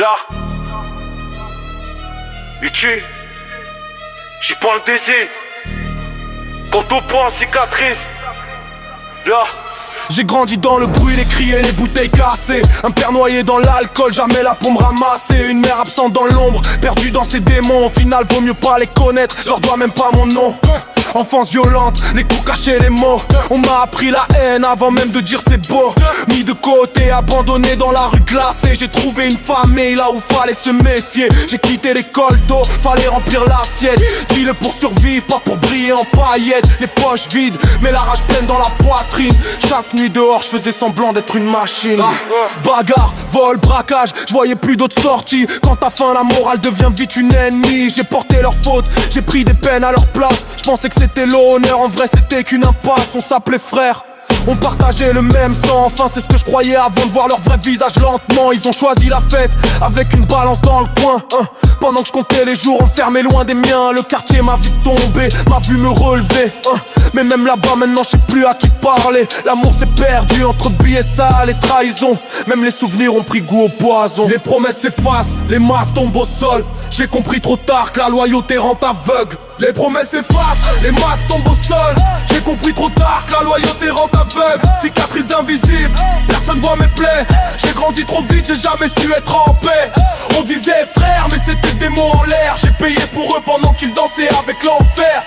Là, Uchi, j'y prends le dessin. Quand on prend cicatrice, là. J'ai grandi dans le bruit, les cris et les bouteilles cassées. Un père noyé dans l'alcool, jamais là pour me ramasser. Une mère absente dans l'ombre, perdue dans ses démons. Au final, vaut mieux pas les connaître, je leur dois même pas mon nom. Enfance violente, les coups cachés, les mots. On m'a appris la haine avant même de dire c'est beau. Mis de côté, abandonné dans la rue glacée. J'ai trouvé une famille là où fallait se méfier. J'ai quitté l'école tôt, fallait remplir l'assiette. Dis-le pour survivre, pas pour briller en paillettes. Les poches vides, mais la rage pleine dans la poitrine. Chaque nuit dehors, je faisais semblant d'être une machine. Bagarre, vol, braquage, je voyais plus d'autres sorties. Quand t'as faim, la morale devient vite une ennemie. J'ai porté leurs fautes, j'ai pris des peines à leur place. Je pensais que c'était l'honneur, en vrai c'était qu'une impasse. On s'appelait frères, on partageait le même sang. Enfin c'est ce que je croyais avant de voir leur vrai visage lentement. Ils ont choisi la fête avec une balance dans le coin, pendant que je comptais les jours enfermés loin des miens. Le quartier m'a vu tomber, m'a vu me relever, mais même là-bas maintenant je sais plus à qui parler. L'amour s'est perdu entre billets sales et trahison. Même les souvenirs ont pris goût au poison. Les promesses s'effacent, les masses tombent au sol. J'ai compris trop tard que la loyauté rend aveugle. Les promesses s'effacent, les masses tombent au sol. J'ai compris trop tard que la loyauté rend aveugle. Cicatrices invisibles, personne voit mes plaies. J'ai grandi trop vite, j'ai jamais su être en paix. On disait frère, mais c'était des mots en l'air. J'ai payé pour eux pendant qu'ils dansaient avec l'enfer.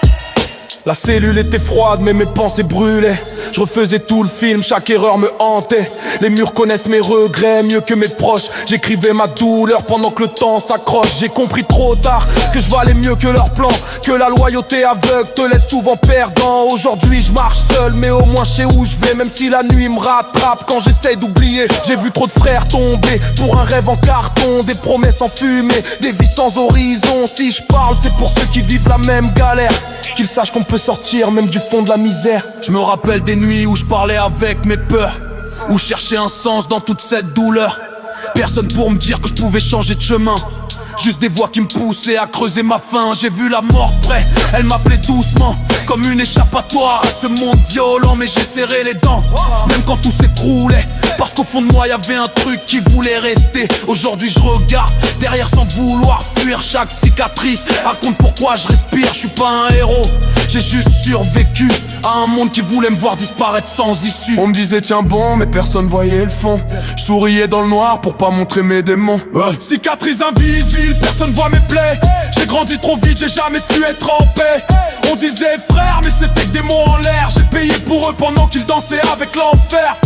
La cellule était froide mais mes pensées brûlaient. Je refaisais tout le film, chaque erreur me hantait. Les murs connaissent mes regrets mieux que mes proches. J'écrivais ma douleur pendant que le temps s'accroche. J'ai compris trop tard que je valais mieux que leur plan. Que la loyauté aveugle te laisse souvent perdant. Aujourd'hui je marche seul mais au moins je sais où je vais. Même si la nuit me rattrape quand j'essaie d'oublier. J'ai vu trop de frères tomber pour un rêve en carton. Des promesses en fumée, des vies sans horizon. Si je parle c'est pour ceux qui vivent la même galère. Qu'ils sachent qu'on peut sortir même du fond de la misère. Je me rappelle des nuits où je parlais avec mes peurs, où je cherchais un sens dans toute cette douleur. Personne pour me dire que je pouvais changer de chemin. Juste des voix qui me poussaient à creuser ma faim. J'ai vu la mort près, elle m'appelait doucement, comme une échappatoire à ce monde violent. Mais j'ai serré les dents, même quand tout s'écroulait. Parce qu'au fond de moi y'avait un truc qui voulait rester. Aujourd'hui je regarde derrière sans vouloir fuir. Chaque cicatrice raconte pourquoi je respire. Je suis pas un héros, j'ai juste survécu à un monde qui voulait me voir disparaître sans issue. On me disait tiens bon mais personne voyait le fond. Je souriais dans le noir pour pas montrer mes démons. Cicatrices invisibles, personne voit mes plaies. J'ai grandi trop vite, j'ai jamais su être en paix. On disait frère mais c'était que des mots en l'air. J'ai payé pour eux pendant qu'ils dansaient avec l'enfer.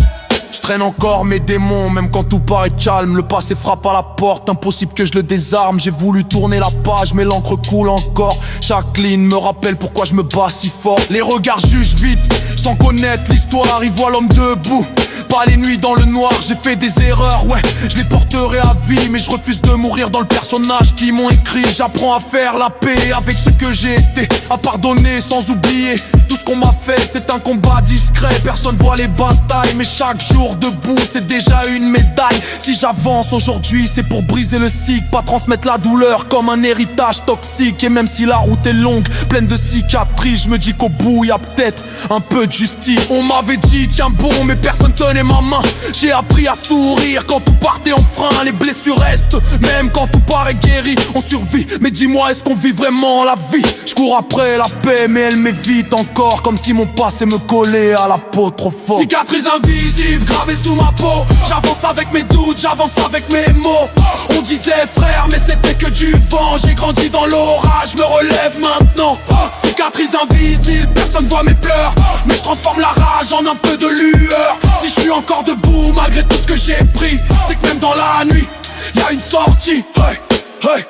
Je traîne encore mes démons, même quand tout paraît calme. Le passé frappe à la porte, impossible que je le désarme. J'ai voulu tourner la page, mais l'encre coule encore. Chaque ligne me rappelle pourquoi je me bats si fort. Les regards jugent vite, sans connaître l'histoire. Ils voient l'homme debout, pas les nuits dans le noir. J'ai fait des erreurs, ouais, je les porterai à vie. Mais je refuse de mourir dans le personnage qui m'ont écrit. J'apprends à faire la paix avec ce que j'ai été, à pardonner sans oublier tout ce qu'on m'a fait. C'est un combat discret, personne voit les batailles. Mais chaque jour debout c'est déjà une médaille. Si j'avance aujourd'hui c'est pour briser le cycle, pas transmettre la douleur comme un héritage toxique. Et même si la route est longue, pleine de cicatrices, je me dis qu'au bout y a peut-être un peu de justice. On m'avait dit tiens bon mais personne tenait ma main. J'ai appris à sourire quand tout partait en frein. Les blessures restent, même quand tout paraît guéri. On survit, mais dis-moi est-ce qu'on vit vraiment la vie? Je cours après la paix mais elle m'évite encore, comme si mon passé me collait à la peau trop fort. Cicatrices invisibles gravées sous ma peau. J'avance avec mes doutes, j'avance avec mes mots. On disait frère mais c'était que du vent. J'ai grandi dans l'orage, je me relève maintenant. Cicatrices invisibles, personne voit mes pleurs. Mais je transforme la rage en un peu de lueur. Si je suis encore debout malgré tout ce que j'ai pris, c'est que même dans la nuit y'a une sortie. Hey, hey.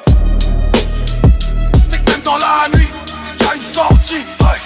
C'est que même dans la nuit y'a une sortie. Hey.